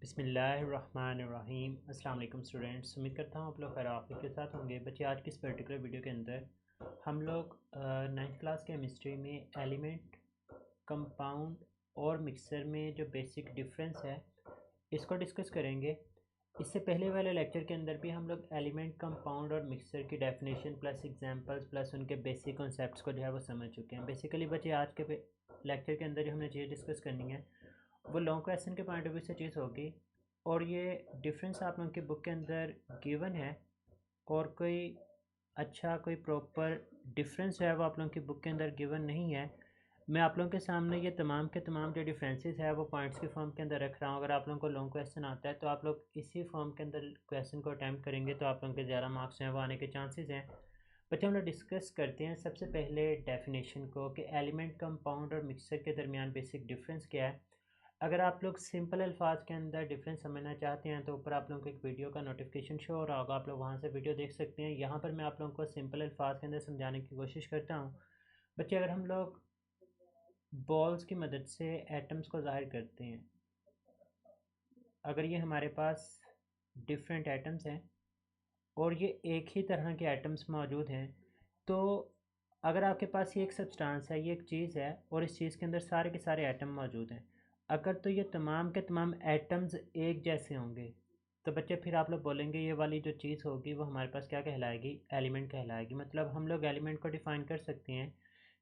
बिस्मिल्लाहिर्रहमानिर्रहीम। अस्सलाम वालेकुम स्टूडेंट्स, उम्मीद करता हूँ आप लोग खैर आफियत के साथ होंगे। बच्चे, आज की इस पर्टिकुलर वीडियो के अंदर हम लोग नाइन्थ क्लास केमिस्ट्री में एलिमेंट, कंपाउंड और मिक्सर में जो बेसिक डिफरेंस है इसको डिस्कस करेंगे। इससे पहले वाले लेक्चर के अंदर भी हम लोग एलिमेंट, कंपाउंड और मिक्सर की डेफिनेशन प्लस एग्जांपल्स प्लस उनके बेसिक कॉन्सेप्ट्स को जो है वो समझ चुके हैं। बेसिकली बच्चे, आज के लेक्चर के अंदर जो हमने चीज़ डिस्कस करनी है वो लॉन्ग क्वेश्चन के पॉइंट ऑफ व्यू से चीज़ होगी, और ये डिफरेंस आप लोगों की बुक के अंदर गिवन है, और कोई अच्छा कोई प्रॉपर डिफरेंस है वो आप लोगों की बुक के अंदर गिवन नहीं है। मैं आप लोगों के सामने ये तमाम के तमाम जो डिफरेंसेस है वो पॉइंट्स की फॉर्म के अंदर रख रहा हूँ। अगर आप लोगों को लॉन्ग क्वेश्चन आता है तो आप लोग इसी फॉर्म के अंदर क्वेश्चन को अटैम्प्ट करेंगे तो आप लोगों के ज़्यादा मार्क्स हैं वो आने के चांसेस हैं। बच्चे, हम लोग डिस्कस करते हैं सबसे पहले डेफिनेशन को कि एलिमेंट, कंपाउंड और मिक्सर के दरमियान बेसिक डिफरेंस क्या है। अगर आप लोग सिंपल अल्फाज के अंदर डिफरेंस समझना चाहते हैं तो ऊपर आप लोगों को एक वीडियो का नोटिफिकेशन शो हो रहा होगा, आप लोग वहाँ से वीडियो देख सकते हैं। यहाँ पर मैं आप लोगों को सिंपल अल्फाज के अंदर समझाने की कोशिश करता हूँ। बच्चे, अगर हम लोग बॉल्स की मदद से एटम्स को ज़ाहिर करते हैं, अगर ये हमारे पास डिफरेंट एटम्स हैं और ये एक ही तरह के एटम्स मौजूद हैं, तो अगर आपके पास ये एक सब्सटेंस है, ये एक चीज़ है और इस चीज़ के अंदर सारे के सारे एटम मौजूद हैं, अगर तो ये तमाम के तमाम एटम्स एक जैसे होंगे तो बच्चे फिर आप लोग बोलेंगे ये वाली जो चीज़ होगी वो हमारे पास क्या कहलाएगी, एलिमेंट कहलाएगी। मतलब हम लोग एलिमेंट को डिफ़ाइन कर सकते हैं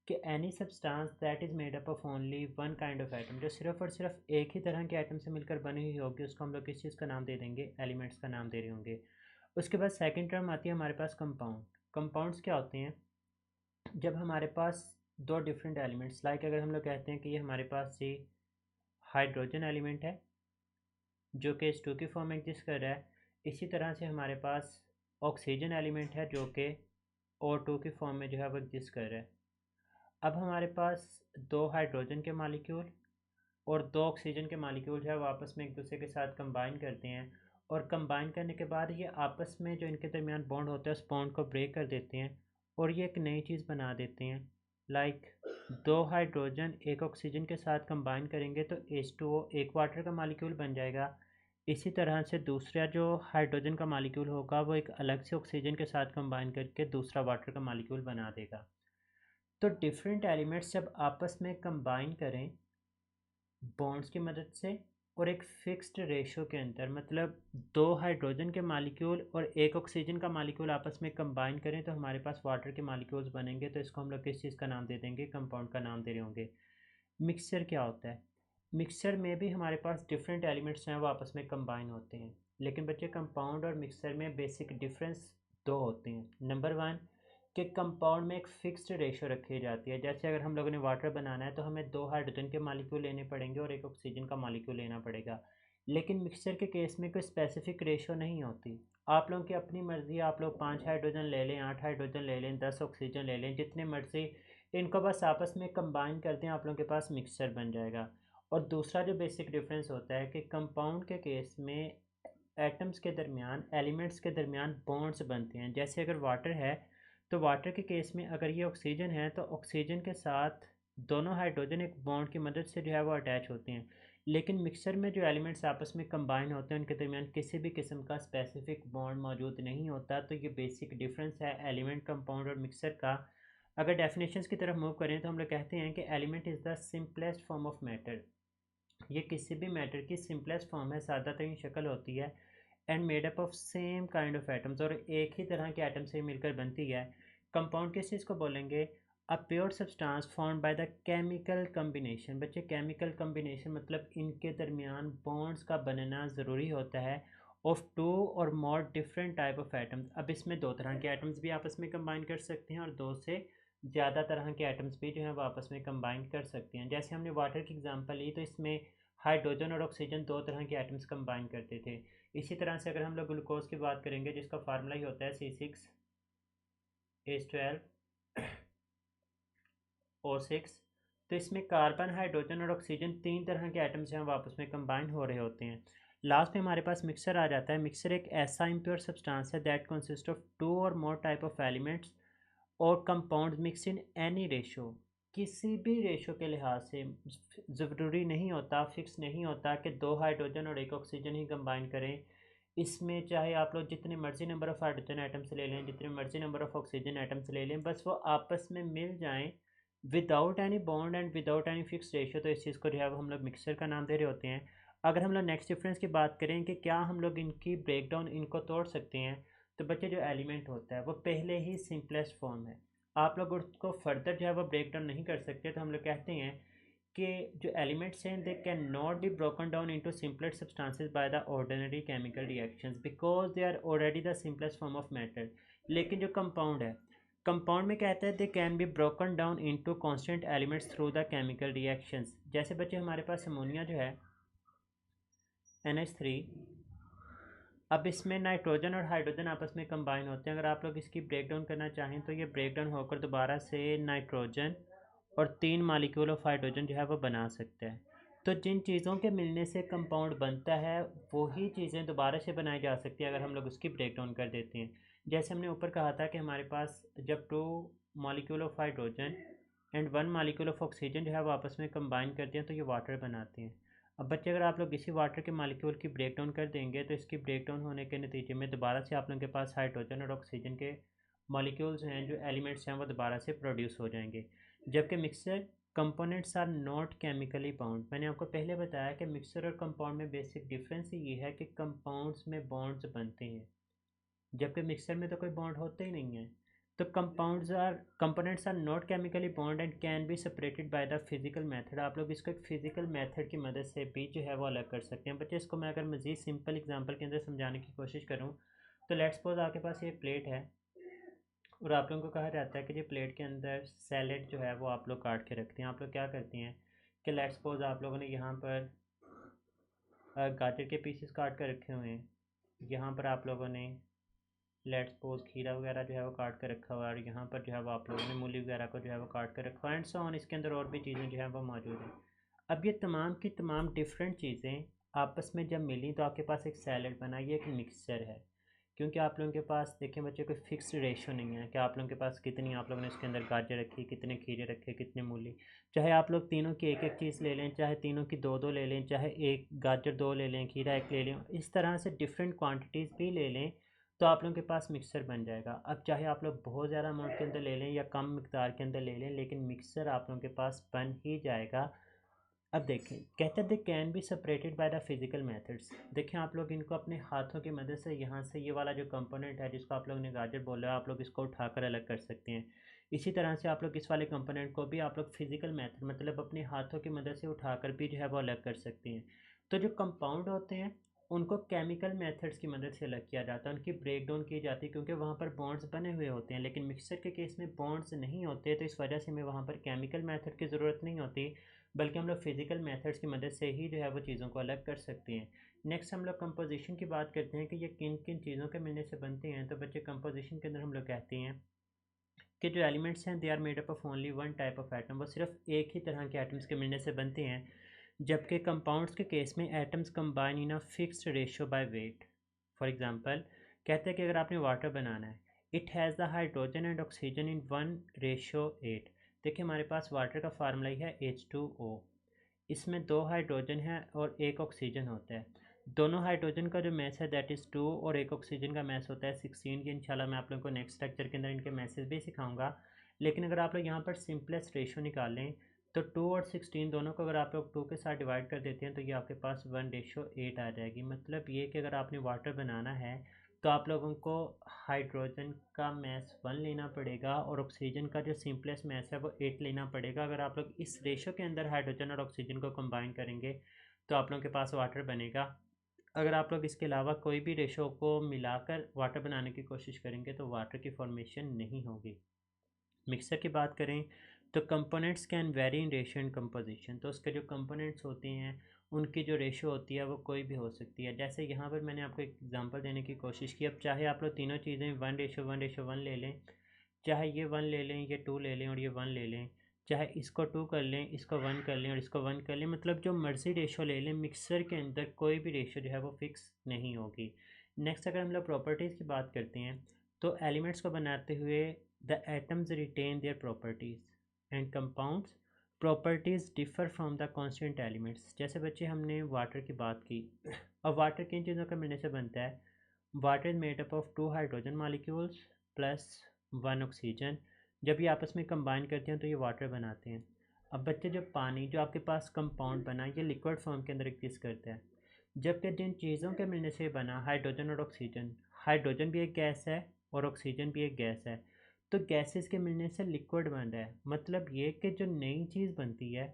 कि any substance that is made up of only one kind of atom, जो सिर्फ और सिर्फ एक ही तरह के एटम से मिलकर बनी हुई होगी, उसको हम लोग किस चीज़ का नाम दे देंगे, एलिमेंट्स का नाम दे रहे होंगे। उसके बाद सेकंड टर्म आती है हमारे पास कंपाउंड। कंपाउंड्स क्या होते हैं? जब हमारे पास दो डिफरेंट एलिमेंट्स, लाइक अगर हम लोग कहते हैं कि ये हमारे पास ये हाइड्रोजन एलिमेंट है जो कि H2 की फॉर्म में एग्जिस्ट कर रहा है, इसी तरह से हमारे पास ऑक्सीजन एलिमेंट है जो कि O2 की फॉर्म में जो है वो एग्जिस्ट कर रहा है। अब हमारे पास दो हाइड्रोजन के मालिक्यूल और दो ऑक्सीजन के मालिक्यूल जो है वो आपस में एक दूसरे के साथ कंबाइन करते हैं, और कंबाइन करने के बाद ये आपस में जो इनके दरमियान बॉन्ड होता है उस बॉन्ड को ब्रेक कर देते हैं और ये एक नई चीज़ बना देते हैं। लाइक दो हाइड्रोजन एक ऑक्सीजन के साथ कंबाइन करेंगे तो H2O एक वाटर का मालिक्यूल बन जाएगा। इसी तरह से दूसरा जो हाइड्रोजन का मालिक्यूल होगा वो एक अलग से ऑक्सीजन के साथ कंबाइन करके दूसरा वाटर का मालिक्यूल बना देगा। तो डिफरेंट एलिमेंट्स जब आपस में कंबाइन करें बॉन्ड्स की मदद से और एक फिक्स्ड रेशो के अंदर, मतलब दो हाइड्रोजन के मालिक्यूल और एक ऑक्सीजन का मालिक्यूल आपस में कंबाइन करें तो हमारे पास वाटर के मालिक्यूल्स बनेंगे, तो इसको हम लोग किस चीज़ का नाम दे देंगे, कंपाउंड का नाम दे रहे होंगे। मिक्सचर क्या होता है? मिक्सचर में भी हमारे पास डिफरेंट एलिमेंट्स हैं वो आपस में कंबाइन होते हैं, लेकिन बच्चे कंपाउंड और मिक्सचर में बेसिक डिफरेंस दो होते हैं। नंबर वन, कि कंपाउंड में एक फ़िक्स्ड रेशो रखी जाती है। जैसे अगर हम लोगों ने वाटर बनाना है तो हमें दो हाइड्रोजन के मालिक्यूल लेने पड़ेंगे और एक ऑक्सीजन का मालिक्यूल लेना पड़ेगा। लेकिन मिक्सचर के केस में कोई स्पेसिफिक रेशो नहीं होती। आप लोगों की अपनी मर्ज़ी, आप लोग 5 हाइड्रोजन ले लें, 8 हाइड्रोजन ले लें, 10 ऑक्सीजन ले लें, जितने मर्ज़ी, इनको बस आपस में कंबाइन करते हैं, आप लोगों के पास मिक्सचर बन जाएगा। और दूसरा जो बेसिक डिफरेंस होता है कि कंपाउंड के केस में एटम्स के दरमियान, एलिमेंट्स के दरमियान बॉन्ड्स बनते हैं। जैसे अगर वाटर है तो वाटर के केस में अगर ये ऑक्सीजन है तो ऑक्सीजन के साथ दोनों हाइड्रोजन एक बॉन्ड की मदद से जो है वो अटैच होते हैं। लेकिन मिक्सचर में जो एलिमेंट्स आपस में कंबाइन होते हैं उनके दरमियान किसी भी किस्म का स्पेसिफिक बॉन्ड मौजूद नहीं होता। तो ये बेसिक डिफरेंस है एलिमेंट, कंपाउंड और मिक्सचर का। अगर डेफिनेशंस की तरफ मूव करें तो हम लोग कहते हैं कि element is the simplest form of matter. ये किसी भी मैटर की सिंपलेस्ट फॉर्म है, सादा तरीन शक्ल होती है, and made up of same kind of atoms, और एक ही तरह के एटम से मिलकर बनती है। कंपाउंड किस चीज़ को बोलेंगे? A pure substance formed by the chemical combination. बच्चे, केमिकल कम्बिनेशन मतलब इनके दरमियान बॉन्ड्स का बनना ज़रूरी होता है ऑफ टू और more different type of atoms. अब इसमें दो तरह के एटम्स भी आपस में कंबाइन कर सकते हैं और दो से ज़्यादा तरह के एटम्स भी जो है वो आपस में कंबाइन कर सकते हैं। जैसे हमने वाटर की एग्जांपल ली तो इसमें हाइड्रोजन और ऑक्सीजन दो तरह के एटम्स कंबाइन करते थे। इसी तरह से अगर हम लोग ग्लूकोज की बात करेंगे जिसका फार्मूला ही होता है C6H12O6, तो इसमें कार्बन, हाइड्रोजन और ऑक्सीजन तीन तरह के एटम्स हैं वो आपस में कंबाइन हो रहे होते हैं। लास्ट में हमारे पास मिक्सर आ जाता है। मिक्सर एक ऐसा इम्प्योर सब्सटेंस है दैट कंसिस्ट ऑफ टू और मोर टाइप ऑफ एलिमेंट्स और compound mix in any ratio, किसी भी रेशो के लिहाज से ज़रूरी नहीं होता, फिक्स नहीं होता कि 2 हाइड्रोजन और 1 ऑक्सीजन ही कंबाइन करें। इसमें चाहे आप लोग जितने मर्ज़ी नंबर ऑफ़ हाइड्रोजन एटम्स ले लें, जितने मर्ज़ी नंबर ऑफ़ ऑक्सीजन एटम्स ले लें, बस वो आपस में मिल जाएँ without any bond and without any fix ratio, तो इस चीज़ को जो है वो हम लोग मिक्सचर का नाम दे रहे होते हैं। अगर हम लोग नेक्स्ट डिफरेंस की बात करें कि क्या हम लोग इनकी ब्रेक डाउन इनको तोड़ सकते हैं, तो बच्चे जो एलिमेंट होता है वो पहले ही सिंपलेस्ट फॉर्म है, आप लोग उसको फर्दर जो है वो ब्रेक डाउन नहीं कर सकते। तो हम लोग कहते हैं कि जो एलिमेंट्स हैं they can not be broken down into simplest substances by the ordinary chemical reactions because they are already the simplest form of matter. लेकिन जो कंपाउंड है, कंपाउंड में कहता है they can be broken down into constant elements through the chemical reactions. जैसे बच्चे हमारे पास ammonia जो है NH3, अब इसमें नाइट्रोजन और हाइड्रोजन आपस में कंबाइन होते हैं। अगर आप लोग इसकी ब्रेक डाउन करना चाहें तो ये ब्रेक डाउन होकर दोबारा से नाइट्रोजन और 3 मॉलिक्यूल ऑफ हाइड्रोजन जो है वो बना सकते हैं। तो जिन चीज़ों के मिलने से कंपाउंड बनता है वही चीज़ें दोबारा से बनाई जा सकती है अगर हम लोग उसकी ब्रेक डाउन कर देते हैं। जैसे हमने ऊपर कहा था कि हमारे पास जब 2 molecule of hydrogen and 1 molecule of oxygen जो है वो आपस में कंबाइन करते हैं तो ये वाटर बनाते हैं। अब बच्चे अगर आप लोग इसी वाटर के मॉलिक्यूल की ब्रेक डाउन कर देंगे तो इसकी ब्रेक डाउन होने के नतीजे में दोबारा से आप लोगों के पास हाइड्रोजन और ऑक्सीजन के मॉलिक्यूल्स हैं, जो एलिमेंट्स हैं, वो दोबारा से प्रोड्यूस हो जाएंगे। जबकि mixture components are not chemically bound. मैंने आपको पहले बताया कि मिक्सचर और कंपाउंड में बेसिक डिफरेंस ये है कि कंपाउंड्स में बॉन्ड्स बनते हैं जबकि मिक्सचर में तो कोई बॉन्ड होते ही नहीं है। तो components are not chemically bond and can be separated by the physical method. आप लोग इसको एक फिजिकल मेथड की मदद से भी जो है वो अलग कर सकते हैं। बच्चे इसको मैं अगर मज़ीद सिंपल एग्जांपल के अंदर समझाने की कोशिश करूँ तो लेट्स सपोज आपके पास ये प्लेट है और आप लोगों को कहा जाता है कि जी प्लेट के अंदर सैलेड जो है वो आप लोग काट के रखते हैं। आप लोग क्या करते हैं कि लेट्स सपोज आप लोगों ने यहाँ पर गाजर के पीसेस काट कर रखे हुए हैं, यहाँ पर आप लोगों ने लेट्स सपोज खीरा वगैरह जो है वो काट कर रखा हुआ है और यहाँ पर जो है वो आप लोगों ने मूली वगैरह को जो है वो काट कर रखा है एंड सो ऑन। इसके अंदर और भी चीज़ें जो है वो मौजूद हैं। अब ये तमाम की तमाम डिफरेंट चीज़ें आपस में जब मिली तो आपके पास एक सैलेड बना, ये एक मिक्सचर है। क्योंकि आप लोगों के पास देखें बच्चे कोई फिक्स रेशो नहीं है कि आप लोगों के पास कितनी आप लोगों ने इसके अंदर गाजर रखी, कितने खीरे रखे, कितने मूली। चाहे आप लोग तीनों की एक एक चीज़ ले लें, चाहे तीनों की दो दो ले लें, चाहे एक गाजर दो ले लें, खीरा एक ले लें, इस तरह से डिफरेंट क्वांटिटीज़ भी ले लें तो आप लोगों के पास मिक्सचर बन जाएगा। अब चाहे आप लोग बहुत ज़्यादा अमाउंट के अंदर ले लें या कम मिकदार के अंदर ले लें, लेकिन मिक्सचर आप लोगों के पास बन ही जाएगा। अब देखें कहते हैं they can be separated by the physical methods. देखें आप लोग इनको अपने हाथों की मदद से यहाँ से ये वाला जो कंपोनेंट है जिसको आप लोग ने गाजर बोला है, आप लोग इसको उठाकर अलग कर सकते हैं। इसी तरह से आप लोग इस वाले कंपोनेंट को भी आप लोग फिजिकल मेथड मतलब अपने हाथों की मदद से उठाकर भी जो है वो अलग कर सकते हैं। तो जो कंपाउंड होते हैं उनको केमिकल मेथड्स की मदद से अलग किया जाता है, उनकी ब्रेक डाउन की जाती है क्योंकि वहाँ पर बॉन्ड्स बने हुए होते हैं। लेकिन मिक्सचर के केस में बॉन्ड्स नहीं होते तो इस वजह से हमें वहाँ पर केमिकल मेथड की ज़रूरत नहीं होती, बल्कि हम लोग फिजिकल मेथड्स की मदद से ही जो है वो चीज़ों को अलग कर सकते हैं। नेक्स्ट हम लोग कंपोजिशन की बात करते हैं कि ये किन किन चीज़ों के मिलने से बनते हैं। तो बच्चे कंपोजिशन के अंदर हम लोग कहते हैं कि जो एलिमेंट्स हैं they are made up of only one type of atom, वो सिर्फ एक ही तरह के एटम्स के मिलने से बनते हैं। जबकि कंपाउंड्स के केस में atoms combine in a fixed ratio by weight. For example कहते हैं कि अगर आपने वाटर बनाना है, it has the hydrogen and oxygen in 1:8। देखिए हमारे पास वाटर का फार्मूला ही है H2O। इसमें 2 हाइड्रोजन है और 1 ऑक्सीजन होता है। दोनों हाइड्रोजन का जो मैस है दैट इज़ 2 और 1 ऑक्सीजन का मैस होता है 16। ये इंशाल्लाह मैं आप लोगों को नेक्स्ट लेक्चर के अंदर इनके मैसेज भी सिखाऊंगा। लेकिन अगर आप लोग यहाँ पर सिंपलेस्ट रेशो निकालें तो 2 और 16 दोनों को अगर आप लोग 2 के साथ डिवाइड कर देते हैं तो ये आपके पास 1:8 आ जाएगी। मतलब ये कि अगर आपने वाटर बनाना है तो आप लोगों को हाइड्रोजन का मैस 1 लेना पड़ेगा और ऑक्सीजन का जो सिंपलेस्ट मैस है वो 8 लेना पड़ेगा। अगर आप लोग इस रेशो के अंदर हाइड्रोजन और ऑक्सीजन को कंबाइन करेंगे तो आप लोगों के पास वाटर बनेगा। अगर आप लोग इसके अलावा कोई भी रेशो को मिलाकर वाटर बनाने की कोशिश करेंगे तो वाटर की फॉर्मेशन नहीं होगी। मिक्सर की बात करें तो components can very in ratio and composition. तो उसके जो कंपोनेंट्स होते हैं उनकी जो रेशो होती है वो कोई भी हो सकती है। जैसे यहाँ पर मैंने आपको एक एग्जांपल देने की कोशिश की। अब चाहे आप लोग तीनों चीज़ें 1:1:1 ले लें, चाहे ये 1 ले लें, ये 2 ले लें और ये 1 ले लें, चाहे इसको 2 कर लें, इसको 1 कर लें और इसको 1 कर लें, मतलब जो मर्ज़ी रेशो ले लें, मिक्सर के अंदर कोई भी रेशो जो है वो फिक्स नहीं होगी। नेक्स्ट अगर हम लोग प्रॉपर्टीज़ की बात करते हैं तो एलिमेंट्स को बनाते हुए the atoms retain their properties. And compounds properties differ from the constant elements. जैसे बच्चे हमने वाटर की बात की। अब वाटर किन चीज़ों के मिलने से बनता है? Water is made up of 2 hydrogen molecules plus 1 oxygen. जब ये आपस में कंबाइन करते हैं तो ये वाटर बनाते हैं। अब बच्चे जो पानी जो आपके पास कंपाउंड बना ये लिक्विड फॉर्म के अंदर एग्जिस्ट करता है, जबकि जिन चीज़ों के मिलने से बना हाइड्रोजन और ऑक्सीजन, हाइड्रोजन भी एक गैस है और ऑक्सीजन भी एक गैस है, तो गैसेस के मिलने से लिक्विड बन रहा है। मतलब ये कि जो नई चीज़ बनती है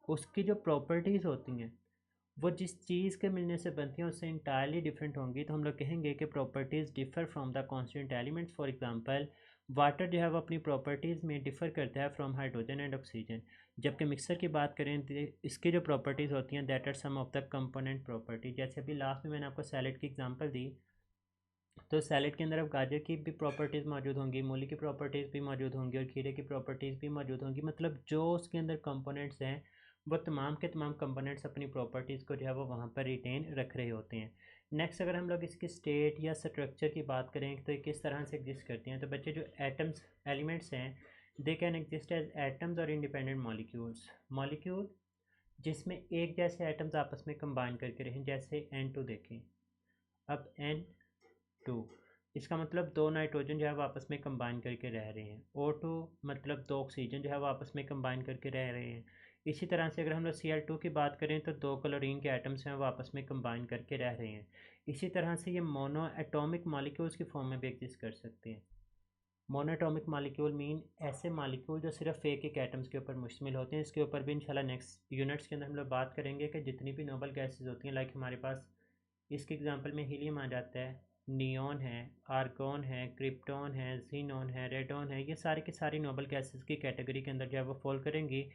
उसकी जो प्रॉपर्टीज़ होती हैं वो जिस चीज़ के मिलने से बनती हैं उससे इंटायरली डिफरेंट होंगी, तो हम लोग कहेंगे कि properties differ from the constant elements. For example water जो है वो अपनी प्रॉपर्टीज़ में डिफ़र करता है फ्रॉम हाइड्रोजन एंड ऑक्सीजन, जबकि मिक्सर की बात करें तो इसकी जो प्रॉपर्टीज़ होती हैं that are some of the component property. जैसे अभी लास्ट में मैंने आपको सैलेड की एग्जांपल दी, तो सैलेड के अंदर अब गाजर की भी प्रॉपर्टीज़ मौजूद होंगी, मूली की प्रॉपर्टीज़ भी मौजूद होंगी और खीरे की प्रॉपर्टीज़ भी मौजूद होंगी। मतलब जो उसके अंदर कंपोनेंट्स हैं वो तमाम के तमाम कंपोनेंट्स अपनी प्रॉपर्टीज़ को जो है वो वहाँ पर रिटेन रख रहे होते हैं। नेक्स्ट अगर हम लोग इसकी स्टेट या स्ट्रक्चर की बात करें तो ये किस तरह से एग्जिस्ट करती हैं, तो बच्चे जो एटम्स एलिमेंट्स हैं they can exist as atoms और इंडिपेंडेंट मॉलिक्यूल्स। मॉलिक्यूल जिसमें एक जैसे एटम्स आपस में कंबाइन करके रहें, जैसे N2 देखें। अब N2 इसका मतलब दो नाइट्रोजन जो है वो आपस में कंबाइन करके रह रहे हैं। O2 मतलब दो ऑक्सीजन जो है वो आपस में कंबाइन करके रह रहे हैं। इसी तरह से अगर हम लोग Cl2 की बात करें तो दो क्लोरीन के एटम्स हैं वो आपस में कंबाइन करके रह रहे हैं। इसी तरह से ये मोनो एटॉमिक मॉलिक्यूल्स की फॉर्म में भी एग्जिस्ट कर सकते हैं। मोनोटॉमिक मॉलिक्यूल मीन ऐसे मॉलिक्यूल जो सिर्फ एक एक एटम्स के ऊपर मुश्तमिल होते हैं। इसके ऊपर भी इंशाल्लाह नेक्स्ट यूनिट्स के अंदर हम लोग बात करेंगे कि जितनी भी नोबल गैसेज होती हैं, लाइक हमारे पास इसके एग्जांपल में हीलियम आ जाता है, नियॉन है, आर्गॉन है, क्रिप्टॉन है, जीनॉन है, रेडॉन है, ये सारी की सारी नोबल गैसेस की कैटेगरी के अंदर जो है वो फॉल करेंगी।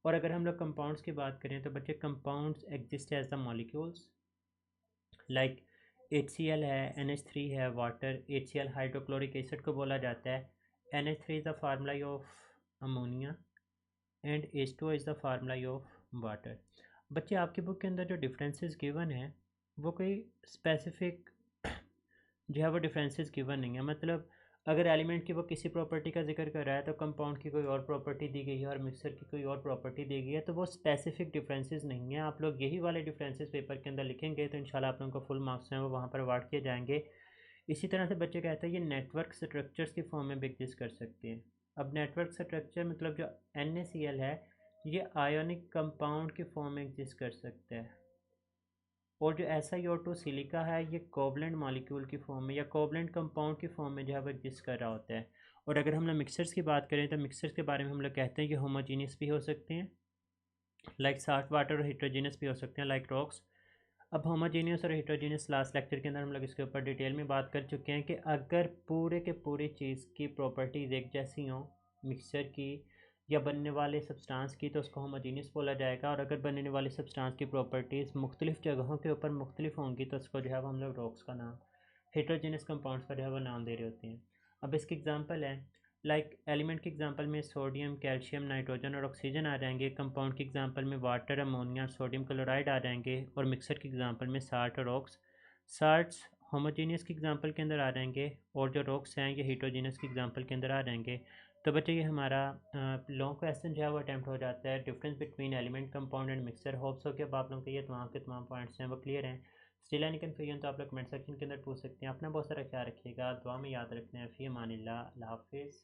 और अगर हम लोग कंपाउंड्स की बात करें तो बच्चे compounds exist as the molecules, like HCl है, NH3 है, वाटर। HCl हाइड्रोक्लोरिक एसिड को बोला जाता है, NH3 is the formula of ammonia and H2O is the formula of water. बच्चे आपकी बुक के अंदर जो डिफरेंसेस गिवन है वो कोई स्पेसिफिक जो है वो डिफरेंसेस गिवन नहीं है। मतलब अगर एलिमेंट की वो किसी प्रॉपर्टी का जिक्र कर रहा है तो कंपाउंड की कोई और प्रॉपर्टी दी गई है और मिक्सर की कोई और प्रॉपर्टी दी गई है, तो वो स्पेसिफिक डिफरेंसेस नहीं है। आप लोग यही वाले डिफरेंसेस पेपर के अंदर लिखेंगे तो इंशाल्लाह आप लोगों को फुल मार्क्स हैं वो वहाँ पर अवार्ड किए जाएंगे। इसी तरह से बच्चे कहते हैं ये नेटवर्क स्ट्रक्चर्स की फॉर्म में भी एग्जिस्ट कर सकते हैं। अब नेटवर्क स्ट्रक्चर मतलब जो NaCl है ये आयोनिक कंपाउंड की फॉर्म में एग्जिस्ट कर सकता है, और जो SiO2 सिलिका है ये कोवलेंट मॉलिक्यूल की फॉर्म में या कोवलेंट कंपाउंड की फॉर्म में जो है वो एग्जिस्ट कर रहा होता है। और अगर हम लोग मिक्सर्स की बात करें तो मिक्सर्स के बारे में हम लोग कहते हैं कि होमोजीनियस भी हो सकते हैं लाइक साल्ट वाटर, और हेट्रोजीनियस भी हो सकते हैं लाइक रॉक्स। अब होमोजीनियस और हेट्रोजीनियस लास्ट लेक्चर के अंदर हम लोग इसके ऊपर डिटेल में बात कर चुके हैं कि अगर पूरे के पूरी चीज़ की प्रॉपर्टीज़ एक जैसी हों, मिक्सचर की या बनने वाले सब्सटेंस की, तो उसको होमोजीनियस बोला जाएगा। और अगर बनने वाले सब्सटेंस की प्रॉपर्टीज़ मुख्तलिफ़ जगहों के ऊपर मुख्तलिफ होंगी तो उसको जो है वो हम लोग रॉक्स का नाम, हेट्रोजीनियस कंपाउंड्स का जो है वो नाम दे रहे होते हैं। अब इसकी एग्जांपल है लाइक एलिमेंट की एग्जांपल में सोडियम, कैल्शियम, नाइट्रोजन और ऑक्सीजन आ जाएंगे। कंपाउंड की एग्जांपल में वाटर, अमोनिया, सोडियम क्लोराइड आ जाएंगे। और मिक्सर की एग्जांपल में साल्ट और रॉक्स। साल्ट्स होमोजीनियस की एग्जांपल के अंदर आ जाएंगे और जो रॉक्स हैं ये हीट्रोजीनियस की एग्जांपल के अंदर आ जाएंगे। तो बच्चे ये हमारा लॉन्ग क्वेश्चन जो है वो अटैम्प्ट हो जाता है, difference between element, compound and mixer. Hopes हो कि अब आप लोगों के ये तमाम के तमाम पॉइंट्स हैं वो क्लियर हैं। स्टिल एनी कन्फ्यूजन तो आप लोग कमेंट सेक्शन के अंदर पूछ सकते हैं। अपना बहुत सारा ख्याल रखिएगा, दुआ में याद रखना है। फ़ी अमानिल्लाह, अल्लाह हाफिज़।